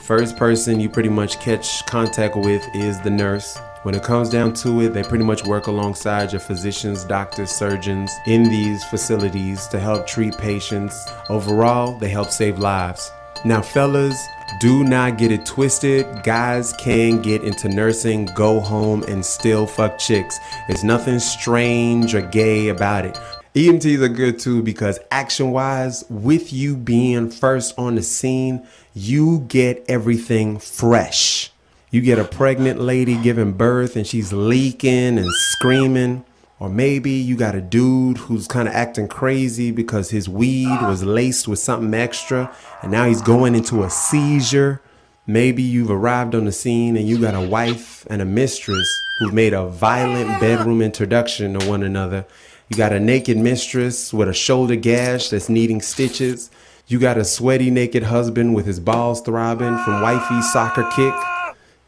First person you pretty much catch contact with is the nurse. When it comes down to it, they pretty much work alongside your physicians, doctors, surgeons in these facilities to help treat patients. Overall, they help save lives. Now fellas, do not get it twisted. Guys can get into nursing, go home, and still fuck chicks. There's nothing strange or gay about it. EMTs are good too because action-wise, with you being first on the scene, you get everything fresh. You get a pregnant lady giving birth and she's leaking and screaming. Or maybe you got a dude who's kind of acting crazy because his weed was laced with something extra and now he's going into a seizure. Maybe you've arrived on the scene and you got a wife and a mistress who've made a violent bedroom introduction to one another. You got a naked mistress with a shoulder gash that's needing stitches. You got a sweaty naked husband with his balls throbbing from wifey's soccer kick.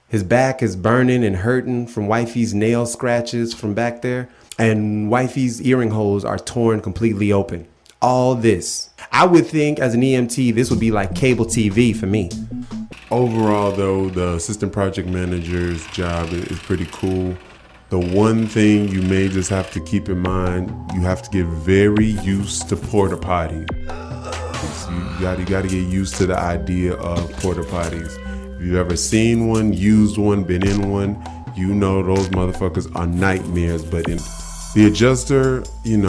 His back is burning and hurting from wifey's nail scratches from back there. And wifey's earring holes are torn completely open. All this. I would think as an EMT, this would be like cable TV for me. Overall though, the assistant project manager's job is pretty cool. The one thing you may just have to keep in mind, you have to get very used to porta potties. You gotta get used to the idea of porta potties. If you've ever seen one, used one, been in one, you know those motherfuckers are nightmares. But the adjuster,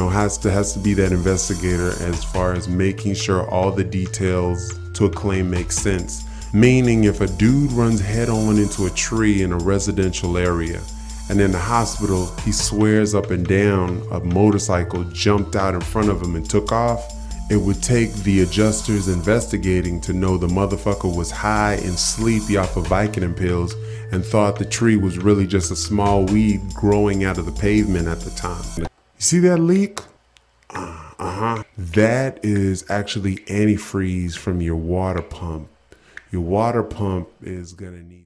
has to be that investigator as far as making sure all the details to a claim make sense. Meaning if a dude runs head on into a tree in a residential area, and in the hospital, he swears up and down a motorcycle jumped out in front of him and took off, it would take the adjusters investigating to know the motherfucker was high and sleepy off of Vicodin pills and thought the tree was really just a small weed growing out of the pavement at the time. You see that leak? That is actually antifreeze from your water pump. Your water pump is gonna need